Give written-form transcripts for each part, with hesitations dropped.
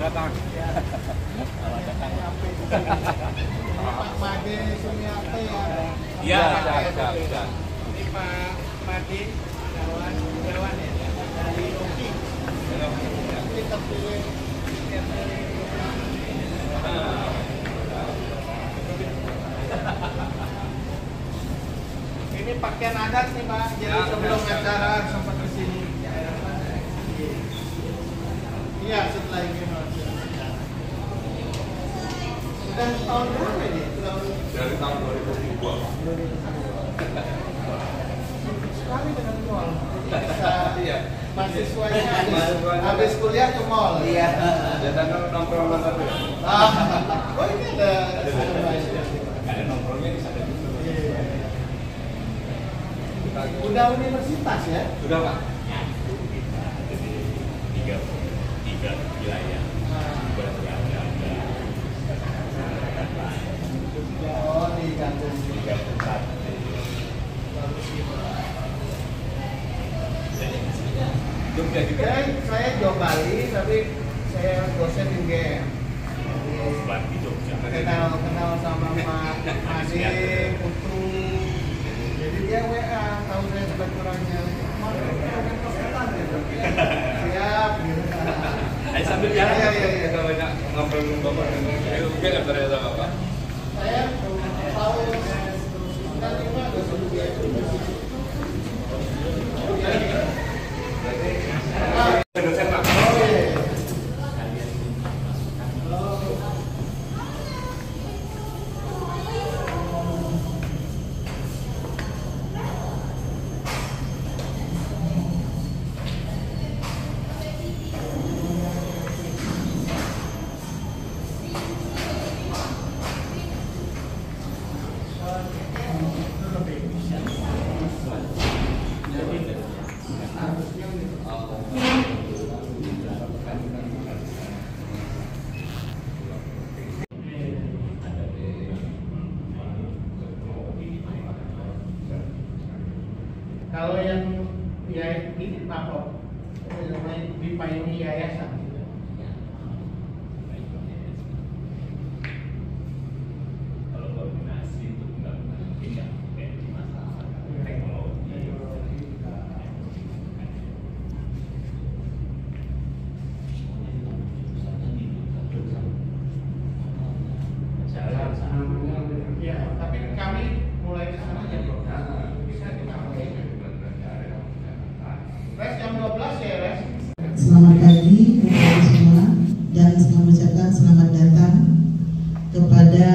datang. Selamat datang. Pak Made Sumiati ya. Iya, ini Pak Made Jawan ya, dari Oki. Kita pilih ini pakaian adat nih Pak, jadi sebelum acara sempat kesini. Iya, setelah ini sudah tahun berapa ini? Dari tahun 2002. Sekali dengan mall. Iya. Mahasiswanya habis kuliah ke mall. Iya. Datang nongkrong satu ya. Oh ini ada nongkrongnya di sana juga. Udah universitas ya? Sudah Pak. Kita jadi tiga wilayah. Oh di kampung 31. Jogja juga. Saya Jawa Bali, tapi saya dosen di UGM. Di Jogja. Kenal sama Pak Ade, Putu. Jadi dia WA, tahu saya sebaik-kurangnya. Siap. Ayo sambil jalan. Iya. Kita banyak ngobrol Bapak. Ayo UGM ternyata Bapak. Saya tahu 95 dosen UGM. Dosen Pak. Kalau yang ya ini Pak dipayungi yayasan. Kalau koordinasi itu tidak menjadi masalah teknologi. Ya, tapi kami mulai ke sana ya, Bro. Bisa kita mulai. Res jam 12 ya, Res. Selamat pagi untuk semua dan saya mengucapkan selamat datang kepada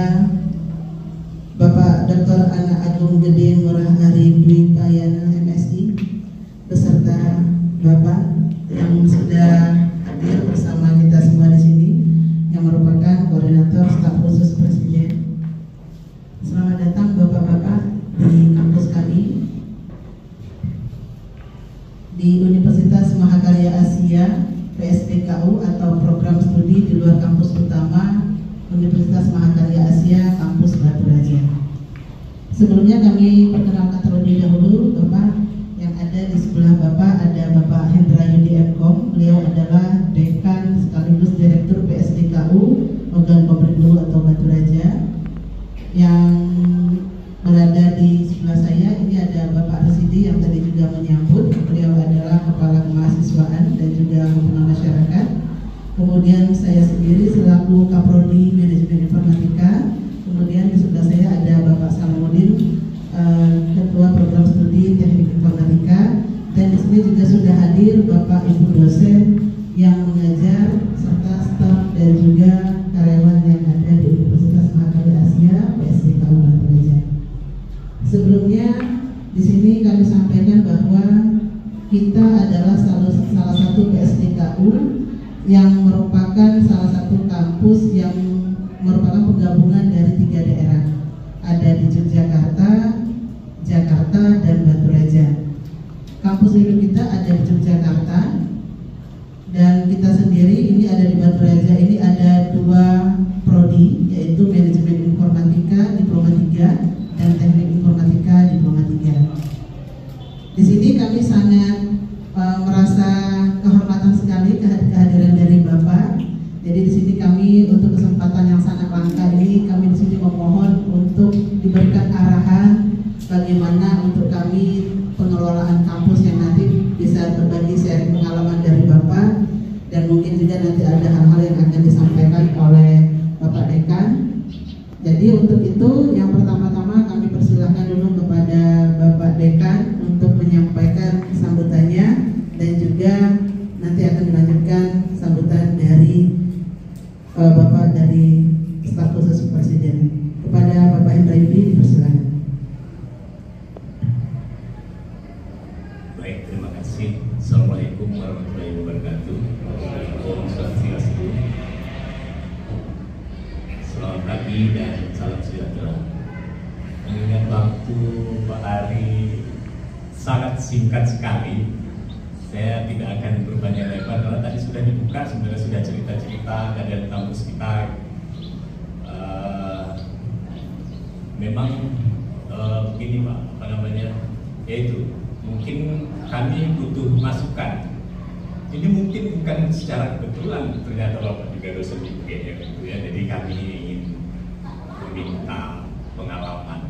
Bapak Dr. Anak Agung Gede Ngurah Ari Dwi Payana MSI beserta Bapak yang sudah hadir bersama kita semua di sini yang merupakan koordinator staf khusus Presiden. Selamat datang Bapak-bapak di kampus kami di Universitas Mahakarya Asia PSDKU atau program studi di luar kampus utama Universitas Mahakarya Asia kampus Batu Raja. Sebelumnya kami perkenalkan terlebih dahulu Bapak yang ada di sebelah Bapak, ada Bapak Hendra Yudi Mkom. Beliau adalah Dekan sekaligus Direktur PSDKU Organ Pabrik Guru atau Batu Raja. Yang berada di sebelah saya ini ada Bapak Residi yang tadi juga menyambut. Beliau adalah Kepala Kemahasiswaan dan juga Hubungan Masyarakat. Kemudian saya sendiri selaku Kaprodi Manajemen Informatika. Kemudian di sebelah saya ada Bapak Salamuddin, Ketua Program Studi Teknik Informatika. Dan di sini juga sudah hadir Bapak Ibu dosen yang mengajar serta staf dan juga karyawan yang ada di Universitas Mahakarya Asia PSDKU Batu Raja. Sebelumnya di sini kami sampaikan bahwa kita adalah salah satu PSDKU yang merupakan salah satu kampus yang merupakan penggabungan dari 3 daerah. Ada di Yogyakarta, Jakarta, dan Batu Raja. Kampus induk kita ada di Yogyakarta dan kita sendiri ini ada di Batu Raja. Ini ada 2 prodi, yaitu Manajemen Informatika Diploma 3 dan Teknik Informatika Diploma 3. Di sini kami sangat merasa kehormatan sekali kehadiran dari Bapak Jadi di sini kami untuk kesempatan yang sangat langka ini, kami di sini memohon untuk diberikan arahan bagaimana untuk kami pengelolaan kampus yang nanti bisa berbagi sharing pengalaman dari Bapak, dan mungkin juga nanti ada hal-hal yang akan disampaikan oleh Bapak Dekan. Jadi untuk itu yang pertama-tama kami persilahkan dulu kepada Bapak Dekan untuk menyampaikan sambutannya, dan juga nanti akan dilanjutkan sambutan dari Bapak dari staf khusus Presiden. Kepada Bapak Hendra Yudi dipersilakan. Baik, terima kasih. Assalamualaikum warahmatullahi wabarakatuh. Om Swastiastu. Selamat pagi dan salam sejahtera. Mengingat waktu Pak Ari sangat singkat sekali, saya tidak akan berbanyak lebar karena tadi sudah dibuka, sebenarnya sudah cerita-cerita dari kampus kita. Memang begini Pak, apa namanya, yaitu mungkin kami butuh masukan. Ini mungkin bukan secara kebetulan ternyata Bapak juga dosen di UGM gitu ya. Jadi kami ingin meminta pengalaman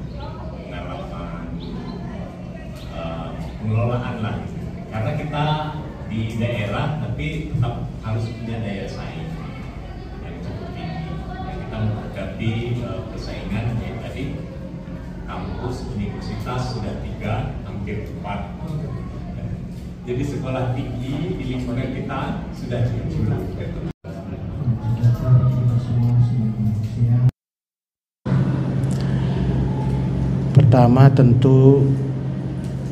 pengelolaan lah. Karena kita di daerah tapi tetap harus punya daya saing yang cukup tinggi. Dan kita menghadapi persaingan yang tadi kampus universitas sudah 3, hampir 4. Jadi sekolah tinggi di lingkungan kita sudah cukup. Pertama tentu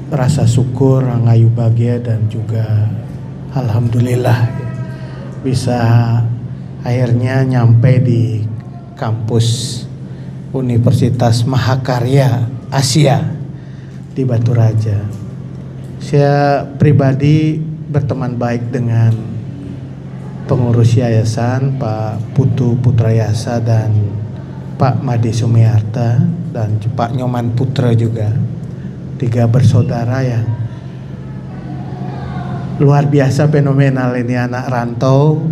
rasa syukur, ngayu bahagia, dan juga alhamdulillah bisa akhirnya nyampe di kampus Universitas Mahakarya Asia di Batu Raja. Saya pribadi berteman baik dengan pengurus yayasan Pak Putu Putrayasa dan Pak Made Sumiarta dan Pak Nyoman Putra juga. 3 bersaudara yang luar biasa fenomenal ini, anak rantau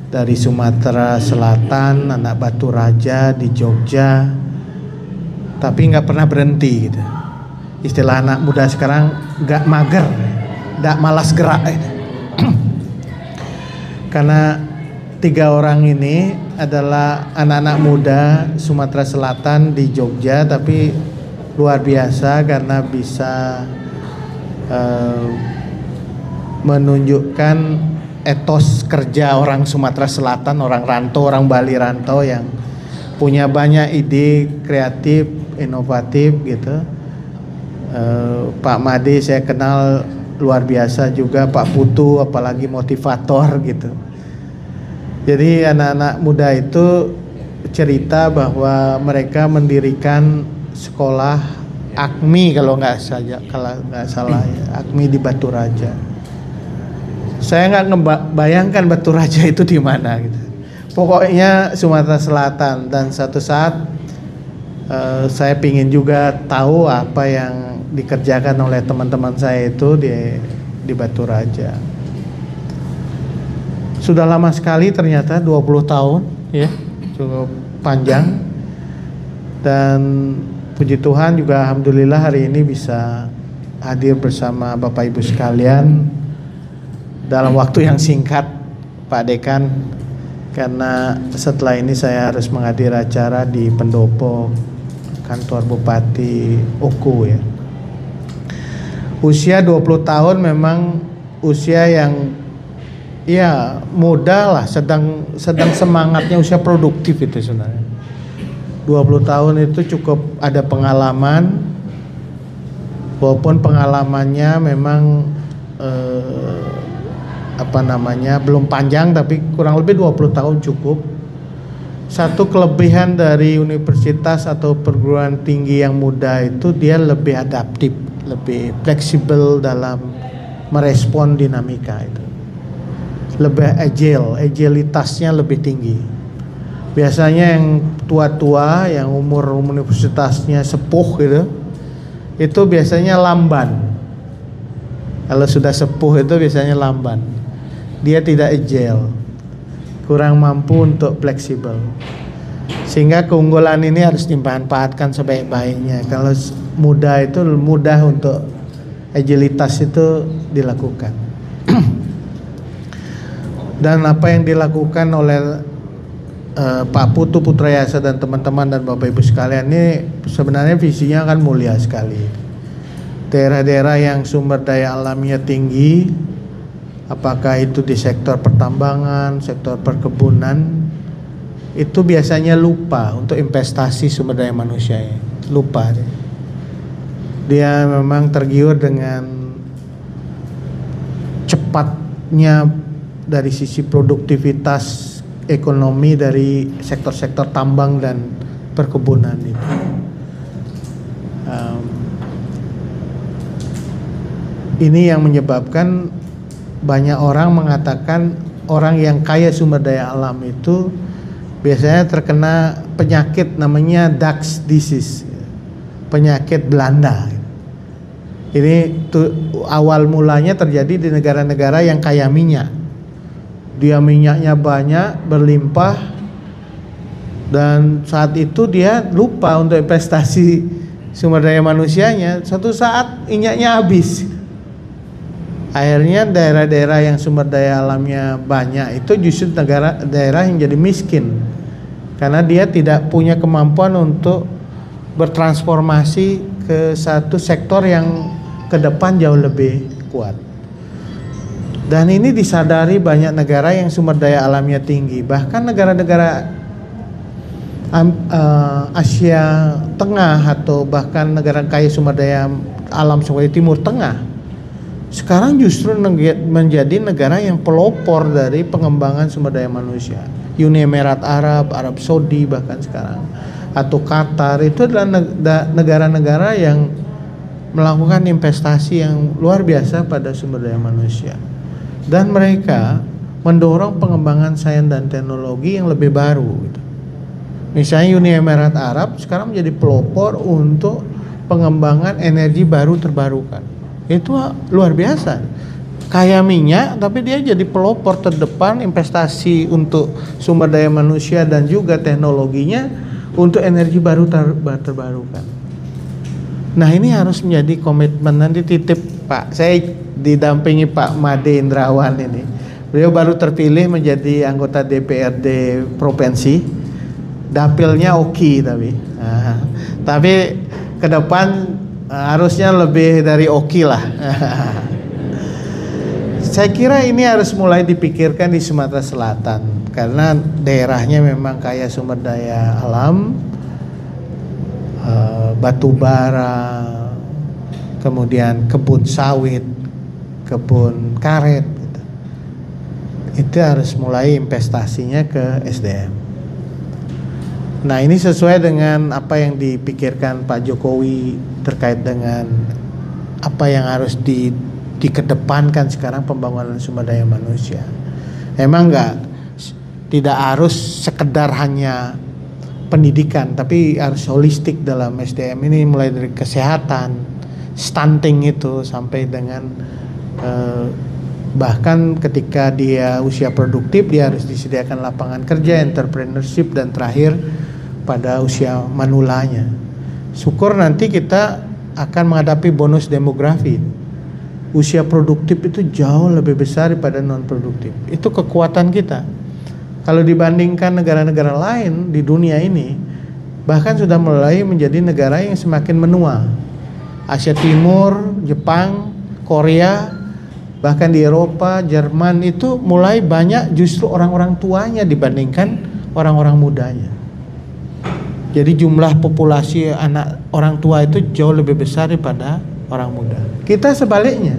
dari Sumatera Selatan, anak Batu Raja di Jogja, tapi nggak pernah berhenti gitu. Istilah anak muda sekarang nggak mager, nggak malas gerak gitu. Karena 3 orang ini adalah anak-anak muda Sumatera Selatan di Jogja, tapi luar biasa karena bisa menunjukkan etos kerja orang Sumatera Selatan, orang rantau, orang Bali rantau yang punya banyak ide kreatif, inovatif gitu. Pak Made saya kenal luar biasa juga, Pak Putu apalagi motivator gitu. Jadi anak-anak muda itu cerita bahwa mereka mendirikan sekolah AKMI kalau nggak salah ya, AKMI di Batu Raja. Saya nggak ngebayangkan Batu Raja itu di mana gitu. Pokoknya Sumatera Selatan, dan satu saat saya pingin juga tahu apa yang dikerjakan oleh teman-teman saya itu di Batu Raja. Sudah lama sekali ternyata 20 tahun ya, cukup panjang. Dan puji Tuhan juga alhamdulillah hari ini bisa hadir bersama Bapak Ibu sekalian dalam waktu yang singkat Pak Dekan, karena setelah ini saya harus menghadiri acara di pendopo kantor Bupati Oku ya. Usia 20 tahun memang usia yang ya muda lah, sedang semangatnya, usia produktif itu sebenarnya. 20 tahun itu cukup ada pengalaman, walaupun pengalamannya memang belum panjang, tapi kurang lebih 20 tahun cukup. Satu kelebihan dari universitas atau perguruan tinggi yang muda itu dia lebih adaptif, lebih fleksibel dalam merespon dinamika itu. Lebih agilitasnya lebih tinggi. Biasanya yang tua-tua, yang umur universitasnya sepuh gitu, itu biasanya lamban. Kalau sudah sepuh itu biasanya lamban. Dia tidak agile. kurang mampu untuk fleksibel. Sehingga keunggulan ini harus dimanfaatkan sebaik-baiknya. Kalau mudah itu mudah untuk agilitas itu dilakukan. Dan apa yang dilakukan oleh Pak Putu Putrayasa dan teman-teman dan Bapak Ibu sekalian ini sebenarnya visinya kan mulia sekali. Daerah-daerah yang sumber daya alamnya tinggi, apakah itu di sektor pertambangan, sektor perkebunan, itu biasanya lupa untuk investasi sumber daya manusia. Lupa dia memang tergiur dengan cepatnya dari sisi produktivitas ekonomi dari sektor-sektor tambang dan perkebunan itu. Ini yang menyebabkan banyak orang mengatakan orang yang kaya sumber daya alam itu biasanya terkena penyakit namanya Dutch disease, penyakit Belanda. Ini awal mulanya terjadi di negara-negara yang kaya minyak. Dia minyaknya banyak, berlimpah, dan saat itu dia lupa untuk investasi sumber daya manusianya. Suatu saat minyaknya habis. Akhirnya daerah-daerah yang sumber daya alamnya banyak itu justru daerah yang jadi miskin, karena dia tidak punya kemampuan untuk bertransformasi ke satu sektor yang ke depan jauh lebih kuat. Dan ini disadari banyak negara yang sumber daya alamnya tinggi. Bahkan negara-negara Asia Tengah atau bahkan negara kaya sumber daya alam seperti Timur Tengah sekarang justru menjadi negara yang pelopor dari pengembangan sumber daya manusia. Uni Emirat Arab, Arab Saudi bahkan sekarang, atau Qatar, itu adalah negara-negara yang melakukan investasi yang luar biasa pada sumber daya manusia. Dan mereka mendorong pengembangan sains dan teknologi yang lebih baru gitu. Misalnya Uni Emirat Arab sekarang menjadi pelopor untuk pengembangan energi baru terbarukan. Itu luar biasa. Kaya minyak tapi dia jadi pelopor terdepan investasi untuk sumber daya manusia dan juga teknologinya untuk energi baru terbarukan. Nah, ini harus menjadi komitmen. Nanti titip Pak, saya didampingi Pak Made Indrawan ini. Beliau baru terpilih menjadi anggota DPRD provinsi. Dapilnya oke tapi ke depan harusnya lebih dari oke lah. Saya kira ini harus mulai dipikirkan di Sumatera Selatan karena daerahnya memang kaya sumber daya alam, batu bara, kemudian kebun sawit, kebun karet gitu. Itu harus mulai investasinya ke SDM. Nah, ini sesuai dengan apa yang dipikirkan Pak Jokowi terkait dengan apa yang harus dikedepankan sekarang pembangunan sumber daya manusia. Emang tidak harus sekedar hanya pendidikan, tapi harus holistik dalam SDM ini, mulai dari kesehatan, stunting itu sampai dengan bahkan ketika dia usia produktif dia harus disediakan lapangan kerja, entrepreneurship, dan terakhir pada usia manulanya. Syukur nanti kita akan menghadapi bonus demografi. Usia produktif itu jauh lebih besar daripada non produktif. Itu kekuatan kita. Kalau dibandingkan negara-negara lain di dunia ini, bahkan sudah mulai menjadi negara yang semakin menua. Asia Timur, Jepang, Korea, bahkan di Eropa, Jerman itu mulai banyak justru orang-orang tuanya dibandingkan orang-orang mudanya. Jadi jumlah populasi anak orang tua itu jauh lebih besar daripada orang muda. Kita sebaliknya,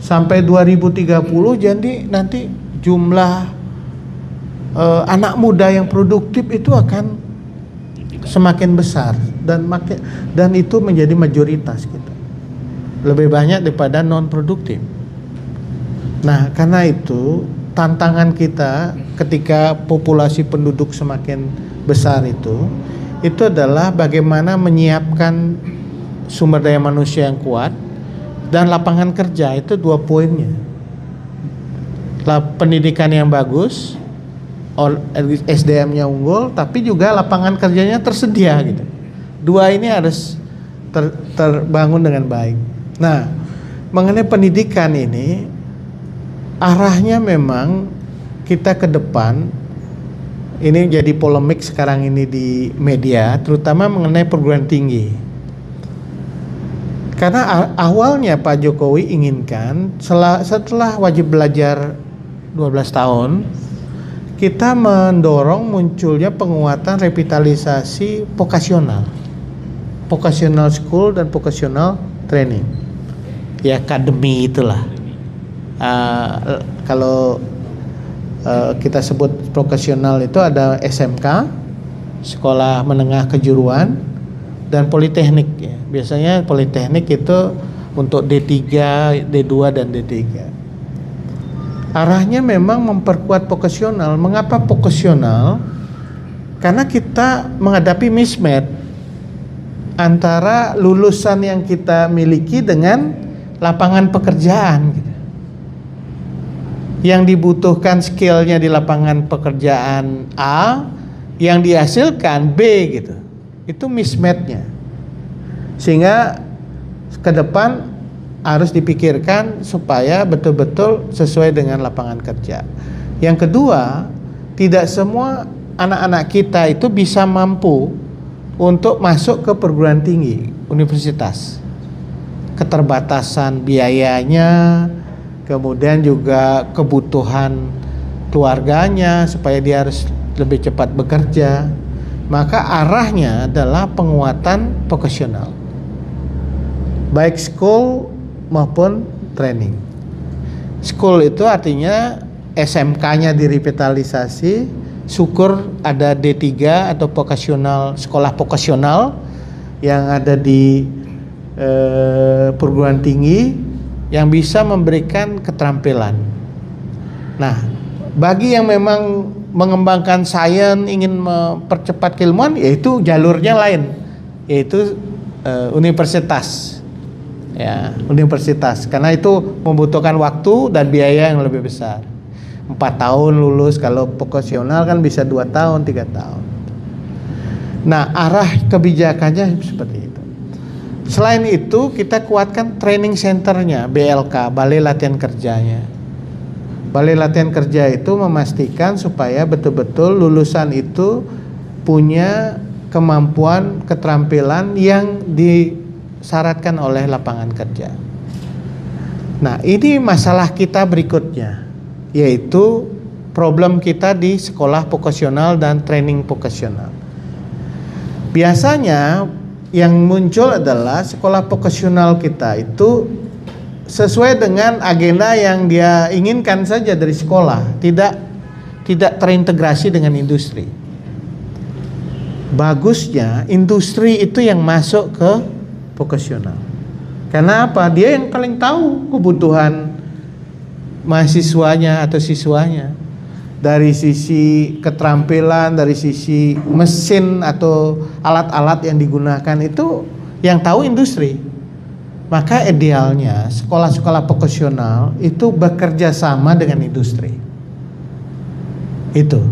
sampai 2030 jadi nanti jumlah anak muda yang produktif itu akan semakin besar dan itu menjadi mayoritas kita, lebih banyak daripada non produktif. Nah, karena itu tantangan kita ketika populasi penduduk semakin besar itu adalah bagaimana menyiapkan sumber daya manusia yang kuat dan lapangan kerja. Itu dua poinnya. Pendidikan yang bagus SDM-nya unggul, tapi juga lapangan kerjanya tersedia gitu. Dua ini harus terbangun dengan baik. Nah, mengenai pendidikan ini, arahnya memang kita ke depan, ini jadi polemik sekarang ini di media, terutama mengenai perguruan tinggi. Karena awalnya Pak Jokowi inginkan setelah wajib belajar 12 tahun, kita mendorong munculnya penguatan revitalisasi vocational school dan vocational training. Ya, akademi itulah. Kalau kita sebut vocational itu ada SMK, sekolah menengah kejuruan, dan politeknik ya. Biasanya politeknik itu untuk D3, D2 dan D3. Arahnya memang memperkuat vocational. Mengapa vocational? Karena kita menghadapi mismatch antara lulusan yang kita miliki dengan lapangan pekerjaan gitu. Yang dibutuhkan skillnya di lapangan pekerjaan A, yang dihasilkan B gitu. Itu mismatchnya. Sehingga ke depan harus dipikirkan supaya betul-betul sesuai dengan lapangan kerja. Yang kedua, tidak semua anak-anak kita itu bisa mampu untuk masuk ke perguruan tinggi, universitas. Keterbatasan biayanya, kemudian juga kebutuhan keluarganya supaya dia harus lebih cepat bekerja. Maka arahnya adalah penguatan vocational, baik school maupun training. School itu artinya SMK-nya direvitalisasi, syukur ada D3 atau vocational, sekolah vocational yang ada di perguruan tinggi yang bisa memberikan keterampilan. Nah, bagi yang memang mengembangkan sains, ingin mempercepat keilmuan, yaitu jalurnya lain, yaitu universitas. Ya, universitas, karena itu membutuhkan waktu dan biaya yang lebih besar. 4 tahun lulus, kalau vocasional kan bisa 2 tahun, 3 tahun. Nah, arah kebijakannya seperti itu. Selain itu, kita kuatkan training centernya, BLK, Balai Latihan Kerjanya. Balai Latihan Kerja itu memastikan supaya betul-betul lulusan itu punya kemampuan, keterampilan yang disyaratkan oleh lapangan kerja. Nah, ini masalah kita berikutnya, yaitu problem kita di sekolah vocasional dan training vocasional. Biasanya yang muncul adalah sekolah vocasional kita itu sesuai dengan agenda yang dia inginkan saja dari sekolah, tidak terintegrasi dengan industri. Bagusnya industri itu yang masuk ke vocasional. Karena apa? Dia yang paling tahu kebutuhan mahasiswanya atau siswanya. Dari sisi keterampilan, dari sisi mesin atau alat-alat yang digunakan, itu yang tahu industri. Maka idealnya sekolah-sekolah vocasional itu bekerja sama dengan industri. Itu.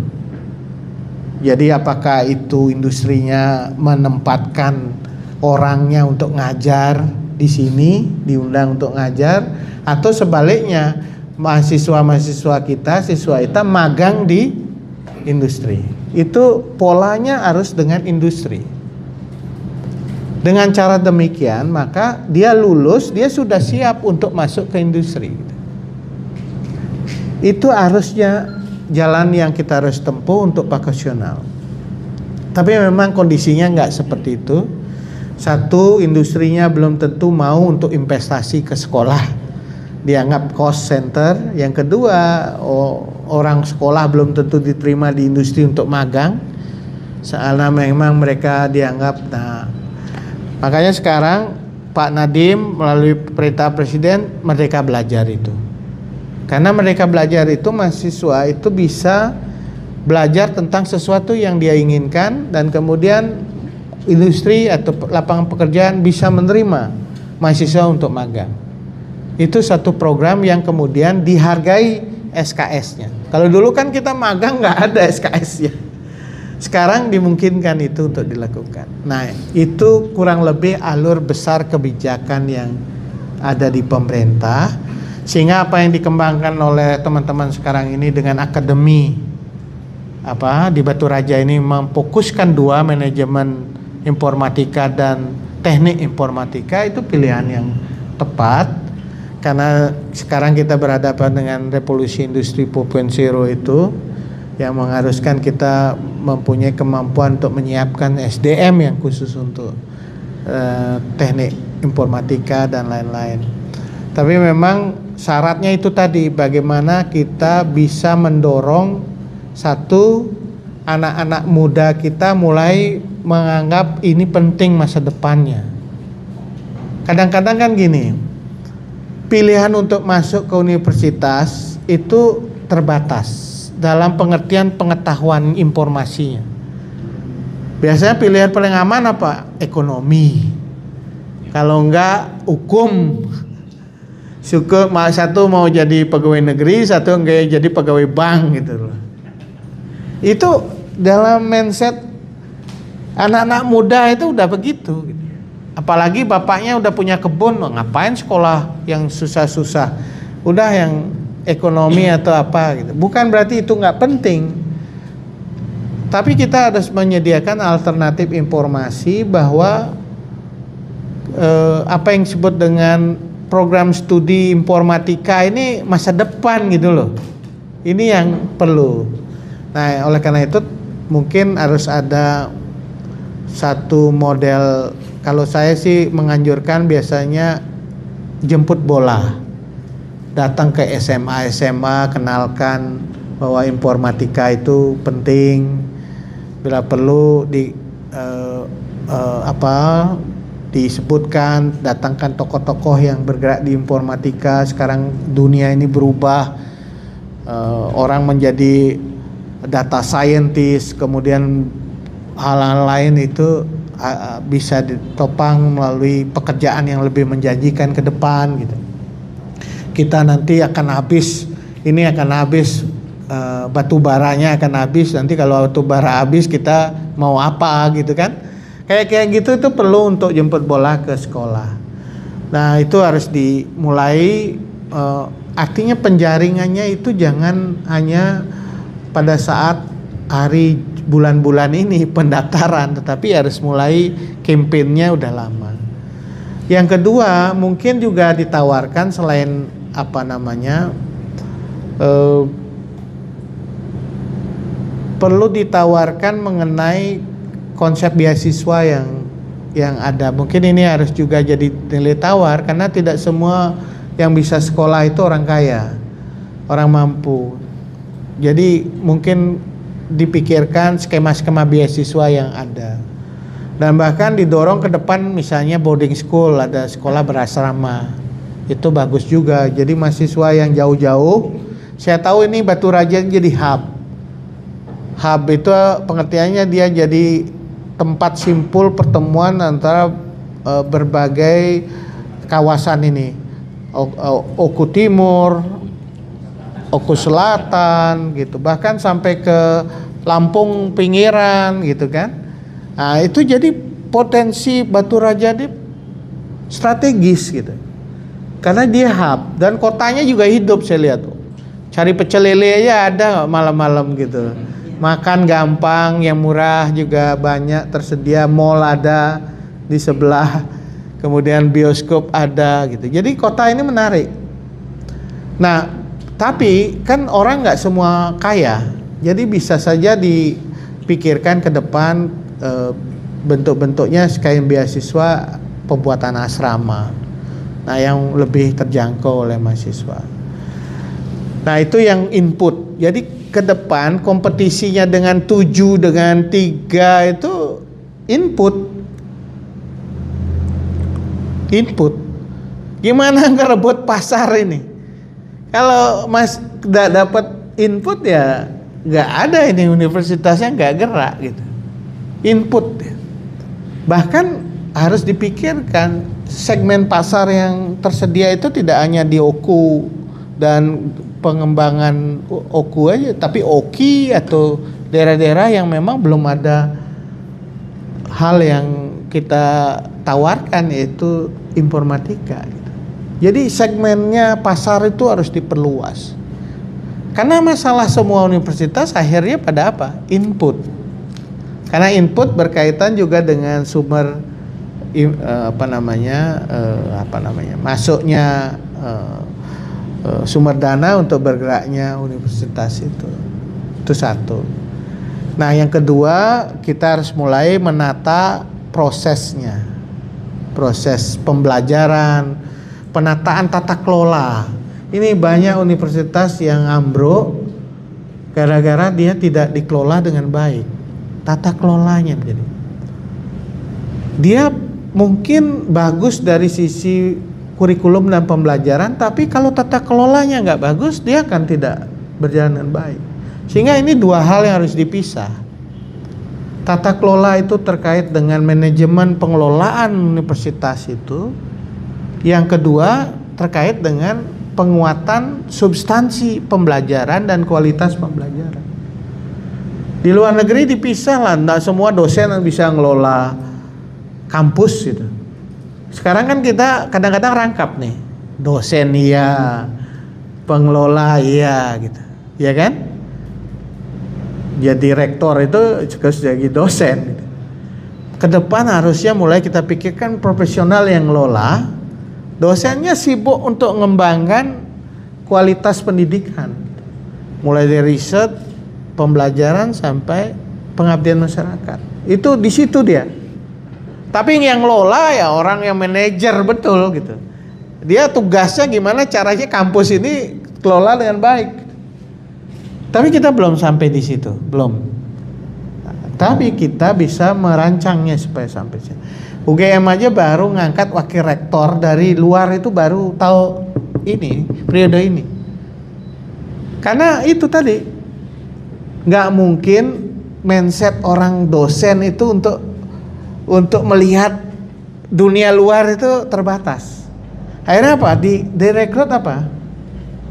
Jadi apakah itu industrinya menempatkan orangnya untuk ngajar di sini, diundang untuk ngajar, atau sebaliknya mahasiswa-mahasiswa kita, siswa kita magang di industri. Itu polanya harus dengan industri. Dengan cara demikian, maka dia lulus, dia sudah siap untuk masuk ke industri. Itu harusnya jalan yang kita harus tempuh untuk vocasional. Tapi memang kondisinya nggak seperti itu. Satu, industrinya belum tentu mau untuk investasi ke sekolah, dianggap cost center. Yang kedua, orang sekolah belum tentu diterima di industri untuk magang, soalnya memang mereka dianggap. Makanya sekarang Pak Nadiem melalui perintah Presiden Merdeka Belajar itu. Karena Merdeka Belajar itu mahasiswa itu bisa belajar tentang sesuatu yang dia inginkan, dan kemudian industri atau lapangan pekerjaan bisa menerima mahasiswa untuk magang. Itu satu program yang kemudian dihargai SKS-nya. Kalau dulu kan kita magang nggak ada SKS ya. Sekarang dimungkinkan itu untuk dilakukan. Nah, itu kurang lebih alur besar kebijakan yang ada di pemerintah. Sehingga apa yang dikembangkan oleh teman-teman sekarang ini dengan akademi di Batu Raja ini memfokuskan dua, manajemen informatika dan teknik informatika, itu pilihan yang tepat. Karena sekarang kita berhadapan dengan revolusi industri 4.0 itu yang mengharuskan kita mempunyai kemampuan untuk menyiapkan SDM yang khusus untuk teknik informatika dan lain-lain. Tapi memang syaratnya itu tadi, bagaimana kita bisa mendorong satu, anak-anak muda kita mulai menganggap ini penting masa depannya. Kadang-kadang kan gini, pilihan untuk masuk ke universitas itu terbatas dalam pengertian pengetahuan informasinya. Biasanya pilihan paling aman apa? Ekonomi. Kalau enggak hukum. Satu mau jadi pegawai negeri, satu enggak jadi pegawai bank gitu loh. Itu dalam mindset anak-anak muda itu udah begitu. Apalagi bapaknya udah punya kebun, ngapain sekolah yang susah-susah? Udah yang ekonomi atau apa gitu. Bukan berarti itu nggak penting. Tapi kita harus menyediakan alternatif informasi bahwa apa yang disebut dengan program studi informatika ini masa depan gitu loh. Ini yang perlu. Nah, oleh karena itu mungkin harus ada satu model. Kalau saya sih menganjurkan biasanya jemput bola. Datang ke SMA, kenalkan bahwa informatika itu penting. Bila perlu disebutkan, datangkan tokoh-tokoh yang bergerak di informatika. Sekarang dunia ini berubah, orang menjadi data scientist, kemudian hal-hal lain itu bisa ditopang melalui pekerjaan yang lebih menjanjikan ke depan gitu. Kita nanti akan habis batu baranya akan habis, nanti kalau batu bara habis kita mau apa gitu kan. Kayak gitu itu perlu untuk jemput bola ke sekolah. Nah, itu harus dimulai, artinya penjaringannya itu jangan hanya pada saat hari bulan-bulan ini pendaftaran, tetapi harus mulai kampanyenya udah lama. Yang kedua, mungkin juga ditawarkan selain perlu ditawarkan mengenai konsep beasiswa yang ada. Mungkin ini harus juga jadi nilai tawar, karena tidak semua yang bisa sekolah itu orang kaya, orang mampu. Jadi mungkin dipikirkan skema-skema beasiswa yang ada. Dan bahkan didorong ke depan misalnya boarding school, ada sekolah berasrama. Itu bagus juga. Jadi mahasiswa yang jauh-jauh, saya tahu ini Batu Raja jadi hub. Hub itu pengertiannya dia jadi tempat simpul pertemuan antara berbagai kawasan ini. Oku Timur, Oku Selatan gitu. Bahkan sampai ke Lampung pinggiran gitu kan. Nah, itu jadi potensi Batu Raja ini strategis gitu. Karena dia hub dan kotanya juga hidup, saya lihat. Cari pecel lele aja ada malam-malam gitu. Makan gampang, yang murah juga banyak tersedia, mall ada di sebelah, kemudian bioskop ada gitu. Jadi kota ini menarik. Nah, tapi kan orang nggak semua kaya, jadi bisa saja dipikirkan ke depan bentuk-bentuknya sekalian beasiswa pembuatan asrama. Nah, yang lebih terjangkau oleh mahasiswa. Nah, itu yang input. Jadi ke depan kompetisinya dengan 7 dengan 3 itu input. Gimana ngerebut pasar ini? Kalau Mas tidak dapat input ya nggak ada, ini universitasnya nggak gerak gitu. Input. Bahkan harus dipikirkan segmen pasar yang tersedia itu tidak hanya di Oku dan pengembangan OKU aja, tapi OKI atau daerah-daerah yang memang belum ada hal yang kita tawarkan, yaitu informatika gitu. Jadi segmennya pasar itu harus diperluas. Karena masalah semua universitas akhirnya pada apa? Input. Karena input berkaitan juga dengan sumber masuknya sumber dana untuk bergeraknya universitas itu satu. Nah, yang kedua, kita harus mulai menata prosesnya, proses pembelajaran, penataan tata kelola. Ini banyak universitas yang ambruk gara-gara dia tidak dikelola dengan baik, tata kelolanya. Jadi dia mungkin bagus dari sisi kurikulum dan pembelajaran, tapi kalau tata kelolanya nggak bagus, dia akan tidak berjalan dengan baik. Sehingga ini dua hal yang harus dipisah. Tata kelola itu terkait dengan manajemen pengelolaan universitas itu. Yang kedua terkait dengan penguatan substansi pembelajaran dan kualitas pembelajaran. Di luar negeri dipisah lah, nggak semua dosen yang bisa ngelola kampus gitu. Sekarang kan kita kadang-kadang rangkap nih, dosen iya, pengelola iya gitu, ya kan? Jadi rektor itu juga jadi dosen gitu. Kedepan harusnya mulai kita pikirkan profesional yang ngelola, dosennya sibuk untuk mengembangkan kualitas pendidikan, mulai dari riset, pembelajaran sampai pengabdian masyarakat. Itu di situ dia. Tapi yang ngelola ya orang yang manajer betul gitu. Dia tugasnya gimana caranya kampus ini kelola dengan baik. Tapi kita belum sampai di situ, belum. Tapi kita bisa merancangnya supaya sampai situ. UGM aja baru ngangkat wakil rektor dari luar, itu baru tahu ini, periode ini. Karena itu tadi, nggak mungkin mindset orang dosen itu untuk melihat dunia luar itu terbatas. Akhirnya apa? Direkrut apa?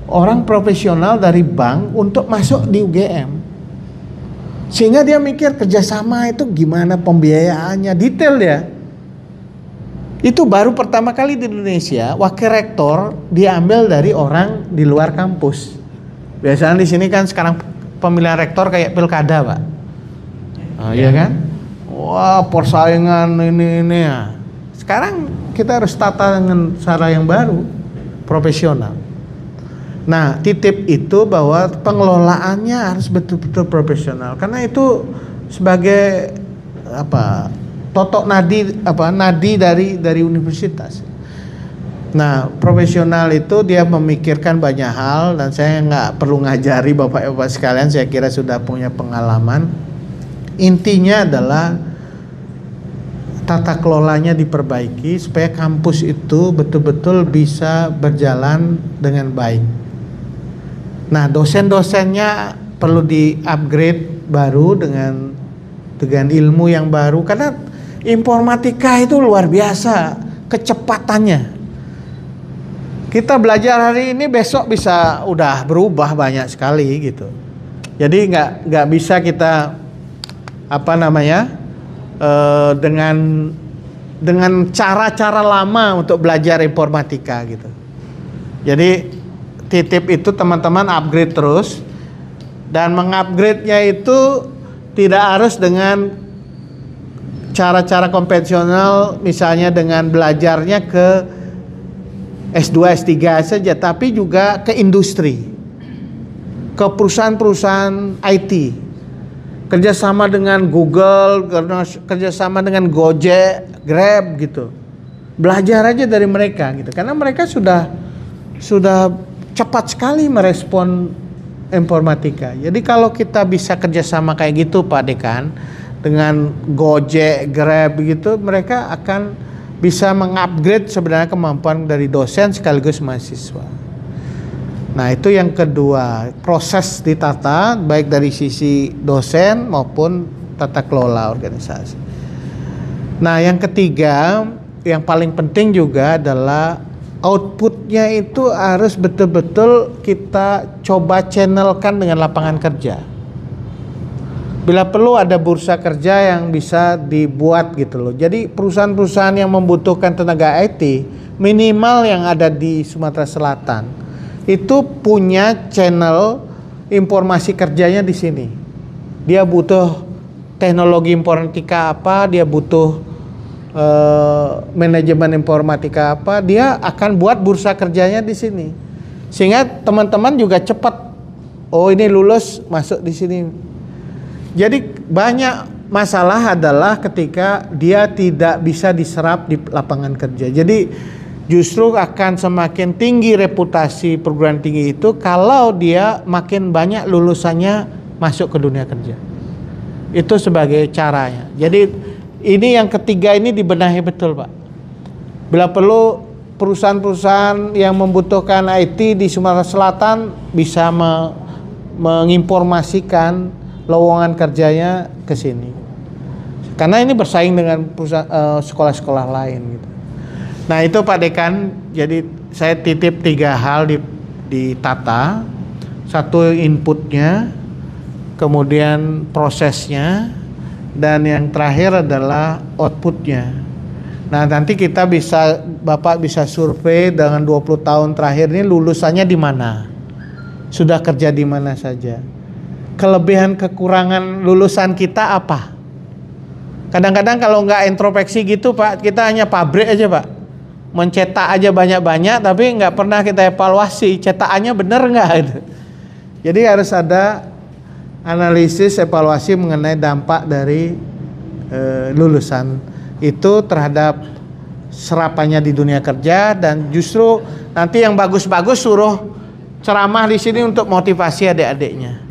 Orang profesional dari bank untuk masuk di UGM. Sehingga dia mikir kerjasama itu gimana pembiayaannya, detail dia. Itu baru pertama kali di Indonesia wakil rektor diambil dari orang di luar kampus. Biasanya di sini kan sekarang pemilihan rektor kayak pilkada, Pak. Iya kan? Wah, persaingan ini ya. Sekarang kita harus tata dengan cara yang baru, profesional. Nah, titip itu bahwa pengelolaannya harus betul-betul profesional. Karena itu sebagai totok nadi dari universitas. Nah, profesional itu dia memikirkan banyak hal, dan saya nggak perlu ngajari bapak-bapak sekalian, saya kira sudah punya pengalaman. Intinya adalah tata kelolanya diperbaiki supaya kampus itu betul-betul bisa berjalan dengan baik. Nah, dosen-dosennya perlu di-upgrade baru dengan ilmu yang baru, karena informatika itu luar biasa kecepatannya. Kita belajar hari ini, besok bisa udah berubah banyak sekali gitu. Jadi nggak bisa kita dengan cara-cara lama untuk belajar informatika gitu. Jadi titip itu teman-teman upgrade terus, dan mengupgrade-nya itu tidak harus dengan cara-cara konvensional, misalnya dengan belajarnya ke S2, S3 saja, tapi juga ke industri, ke perusahaan-perusahaan IT, kerjasama dengan Google, kerjasama dengan Gojek, Grab gitu. Belajar aja dari mereka gitu, karena mereka sudah cepat sekali merespon informatika. Jadi kalau kita bisa kerjasama kayak gitu, Pak Dekan, dengan Gojek, Grab gitu, mereka akan bisa mengupgrade sebenarnya kemampuan dari dosen sekaligus mahasiswa. Nah, itu yang kedua, proses ditata baik dari sisi dosen maupun tata kelola organisasi. Nah, yang ketiga, yang paling penting juga adalah outputnya itu harus betul-betul kita coba channelkan dengan lapangan kerja. Bila perlu ada bursa kerja yang bisa dibuat gitu loh. Jadi perusahaan-perusahaan yang membutuhkan tenaga IT minimal yang ada di Sumatera Selatan itu punya channel informasi kerjanya di sini. Dia butuh teknologi informatika apa, dia butuh manajemen informatika apa, dia akan buat bursa kerjanya di sini. Sehingga teman-teman juga cepat, oh ini lulus masuk di sini. Jadi banyak masalah adalah ketika dia tidak bisa diserap di lapangan kerja. Jadi justru akan semakin tinggi reputasi perguruan tinggi itu kalau dia makin banyak lulusannya masuk ke dunia kerja. Itu sebagai caranya. Jadi ini yang ketiga ini dibenahi betul, Pak. Bila perlu perusahaan-perusahaan yang membutuhkan IT di Sumatera Selatan bisa menginformasikan lowongan kerjanya ke sini. Karena ini bersaing dengan sekolah-sekolah lain gitu. Nah, itu Pak Dekan, jadi saya titip 3 hal ditata. Satu inputnya, kemudian prosesnya, dan yang terakhir adalah outputnya. Nah, nanti Bapak bisa survei dengan 20 tahun terakhir ini lulusannya di mana, sudah kerja di mana saja, kelebihan kekurangan lulusan kita apa. Kadang-kadang kalau nggak introspeksi gitu Pak, kita hanya pabrik aja Pak, mencetak aja banyak-banyak tapi nggak pernah kita evaluasi cetakannya bener nggak gitu. Jadi harus ada analisis evaluasi mengenai dampak dari lulusan itu terhadap serapannya di dunia kerja, dan justru nanti yang bagus-bagus suruh ceramah di sini untuk motivasi adik-adiknya.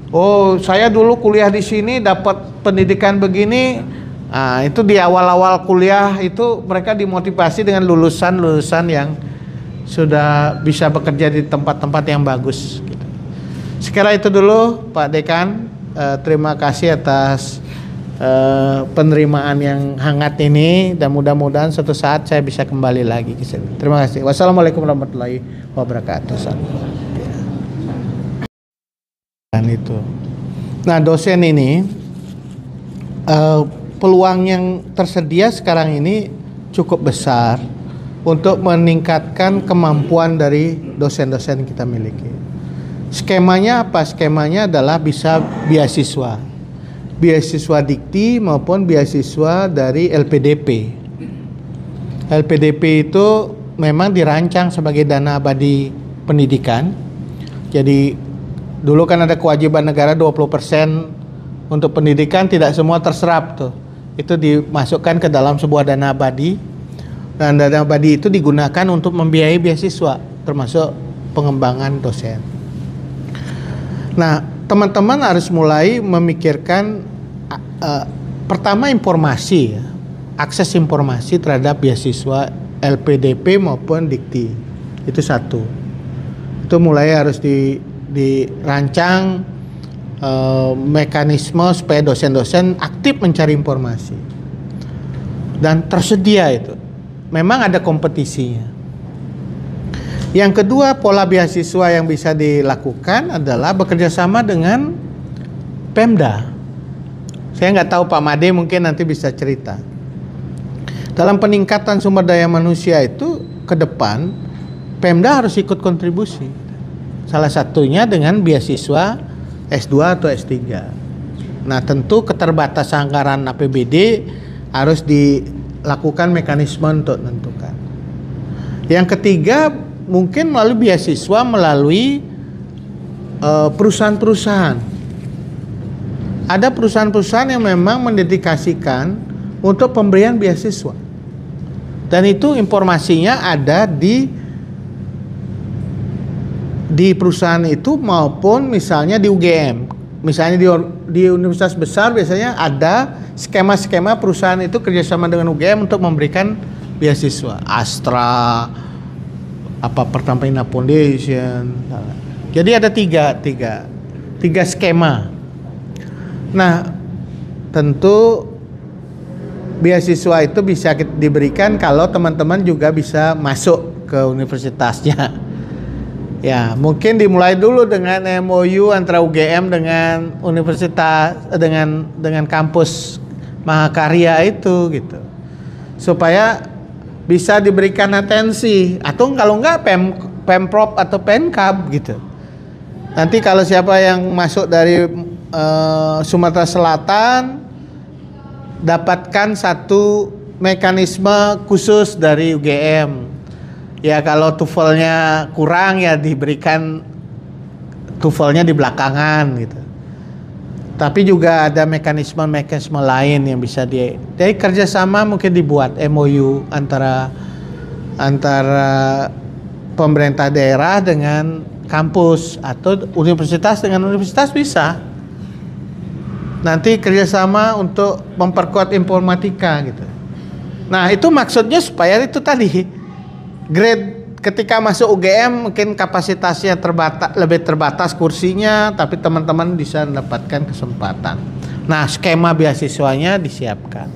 Oh, saya dulu kuliah di sini dapat pendidikan begini. Nah, itu di awal-awal kuliah itu mereka dimotivasi dengan lulusan-lulusan yang sudah bisa bekerja di tempat-tempat yang bagus. Sekira itu dulu Pak Dekan. Terima kasih atas penerimaan yang hangat ini, dan mudah-mudahan suatu saat saya bisa kembali lagi ke sini. Terima kasih. Wassalamualaikum warahmatullahi wabarakatuh. Itu. Nah, dosen ini peluang yang tersedia sekarang ini cukup besar untuk meningkatkan kemampuan dari dosen-dosen kita miliki. Skemanya apa? Skemanya adalah bisa beasiswa dikti maupun beasiswa dari LPDP. LPDP itu memang dirancang sebagai dana abadi pendidikan. Jadi dulu kan ada kewajiban negara 20% untuk pendidikan, tidak semua terserap tuh. Itu dimasukkan ke dalam sebuah dana abadi, dan dana abadi itu digunakan untuk membiayai beasiswa termasuk pengembangan dosen. Nah, teman-teman harus mulai memikirkan pertama informasi, akses informasi terhadap beasiswa LPDP maupun dikti. Itu satu. Itu mulai harus dirancang mekanisme supaya dosen-dosen aktif mencari informasi. Dan tersedia itu. Memang ada kompetisinya. Yang kedua, pola beasiswa yang bisa dilakukan adalah bekerja sama dengan Pemda. Saya nggak tahu Pak Made mungkin nanti bisa cerita. Dalam peningkatan sumber daya manusia itu ke depan, Pemda harus ikut kontribusi. Salah satunya dengan beasiswa S2 atau S3. Nah, tentu keterbatasan anggaran APBD harus dilakukan mekanisme untuk menentukan. Yang ketiga, mungkin melalui beasiswa melalui perusahaan-perusahaan. Ada perusahaan-perusahaan yang memang mendedikasikan untuk pemberian beasiswa. Dan itu informasinya ada di perusahaan itu maupun misalnya di UGM. Misalnya di universitas besar biasanya ada skema-skema perusahaan itu kerjasama dengan UGM untuk memberikan beasiswa. Astra, Pertamina Foundation. Jadi ada tiga skema. Nah, tentu beasiswa itu bisa diberikan kalau teman-teman juga bisa masuk ke universitasnya. Ya, mungkin dimulai dulu dengan MOU antara UGM dengan universitas dengan kampus Mahakarya itu gitu. Supaya bisa diberikan atensi, atau kalau enggak Pemprov atau Pemkab gitu. Nanti kalau siapa yang masuk dari Sumatera Selatan dapatkan satu mekanisme khusus dari UGM. Ya kalau TOEFL-nya kurang ya diberikan TOEFL-nya di belakangan gitu. Tapi juga ada mekanisme lain yang bisa jadi kerjasama mungkin dibuat MOU antara pemerintah daerah dengan kampus atau universitas dengan universitas bisa. Nanti kerjasama untuk memperkuat informatika gitu. Nah itu maksudnya supaya itu tadi grade ketika masuk UGM mungkin kapasitasnya lebih terbatas kursinya, tapi teman-teman bisa mendapatkan kesempatan. Nah skema beasiswanya disiapkan.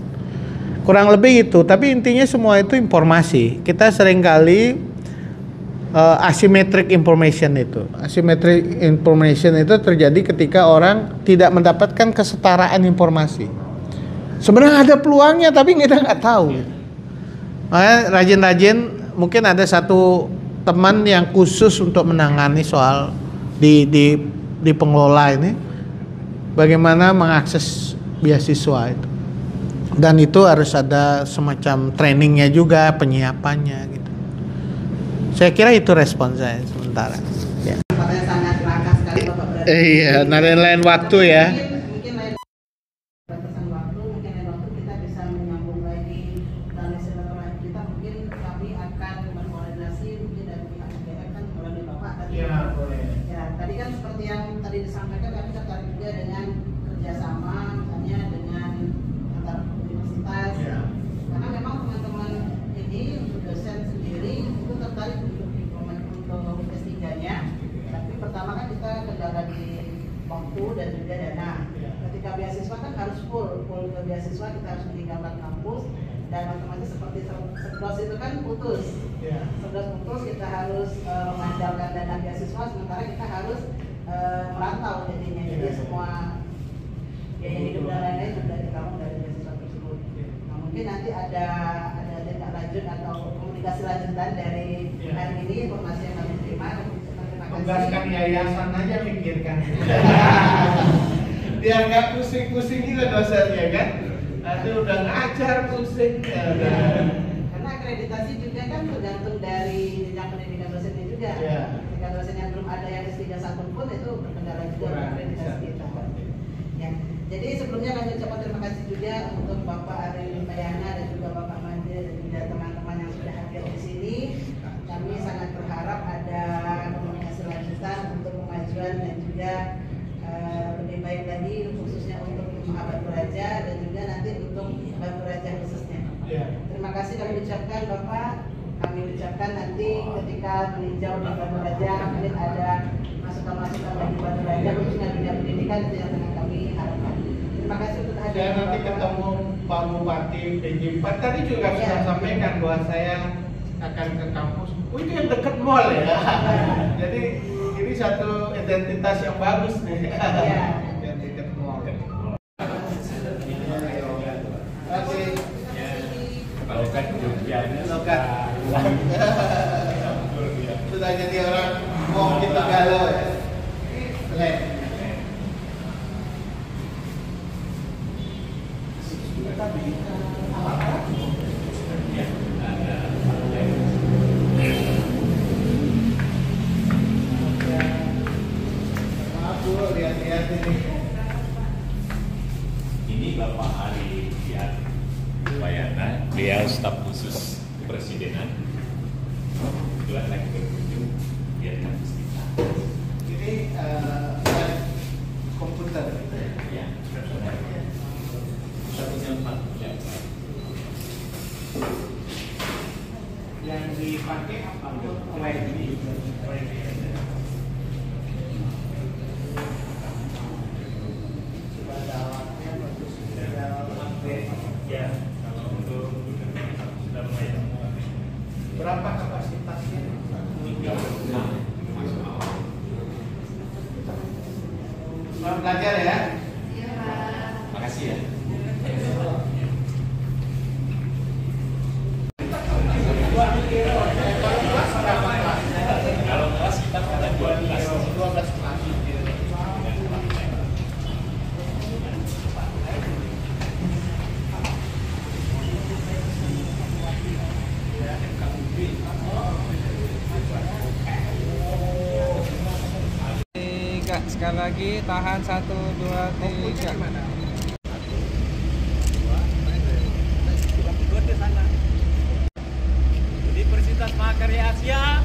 Kurang lebih itu, tapi intinya semua itu informasi. Kita seringkali asymmetric information itu. Asymmetric information itu terjadi ketika orang tidak mendapatkan kesetaraan informasi. Sebenarnya ada peluangnya tapi kita nggak tahu. Makanya rajin-rajin mungkin ada satu teman yang khusus untuk menangani soal di pengelola ini bagaimana mengakses beasiswa itu. Dan itu harus ada semacam trainingnya juga, penyiapannya gitu. Saya kira itu respon saya sementara. Ya. Nampaknya sangat langka sekali Bapak berada. Iya, lain waktu ya. Mungkin lain batasan waktu, mungkin lain waktu kita bisa menyambung lagi tali silaturahmi kita. Mungkin kami akan berkoordinasi mungkin dari pihak UGM kan melalui Bapak tadi. Ya, boleh. Ya, tadi kan seperti yang tadi disampaikan kami tertarik juga dengan kerjasama misalnya dengan antar universitas. Ya. Karena memang teman-teman ini untuk dosen sendiri itu tertarik untuk S3-nya. Tapi pertama kan kita kendala di waktu dan juga dana. Ketika beasiswa kan harus full ke beasiswa, kita harus meninggalkan kampus dan otomatis seperti sedos itu kan putus. Sedos putus kita harus mengandalkan dana beasiswa, sementara kita harus merantau jadinya. Jadi semua biaya hidup dan lain-lain sudah ditanggung dari beasiswa tersebut. Nah, mungkin nanti ada tindak lanjut atau komunikasi lanjutan dari hari ini, informasi yang kami terima. Tugaskan yayasan aja pikirkan. Biar nggak pusing-pusing gitu dosennya kan. Nanti udah ngajar pusing. Karena akreditasi juga kan tergantung dari jenjang pendidikan dosennya juga. Ketika dosen yang belum ada yang S3 satu pun itu berkendala juga akreditasi kita. Ya. Jadi sebelumnya kami ucapkan terima kasih juga untuk Bapak Ari Mayana dan juga Bapak Mandi dan juga teman-teman yang sudah hadir di sini. Kami sangat berharap ada komunikasi lanjutan untuk kemajuan dan juga lebih baik lagi khususnya untuk Batu Raja dan juga nanti untuk Batu Raja khususnya. Terima kasih kami ucapkan Bapak. Kami ucapkan nanti ketika meninjau di Batu Raja mungkin ada masukan-masukan bagi Batu Raja khususnya bidang pendidikan itu yang tengah kami harapkan. Terima kasih untuk hadir. Saya nanti ketemu Pak Bupati PJ4 tadi juga sudah sampaikan bahwa saya akan ke kampus. Oh itu yang dekat mall ya. Jadi ini satu identitas yang bagus nih. Yang dekat mall. Kalau kan Jogjanya sudah jadi orang mau kita galau ya. Lihat-lihat ini Bapak Ari Mayana, beliau staf khusus kepresidenan. Kebetulan lagi berkunjung di kampus kita. ini komputer gitu ya. Ya, satunya 4 ya. Yang dipakai apa? Flash ini. Ya, kalau untuk sudah lumayan. Berapa kapasitas Selamat belajar ya. Makasih ya. Kalau kelas kita ada 12 kelas. Sekali lagi tahan 1, 2, 3. Universitas Mahakarya Asia.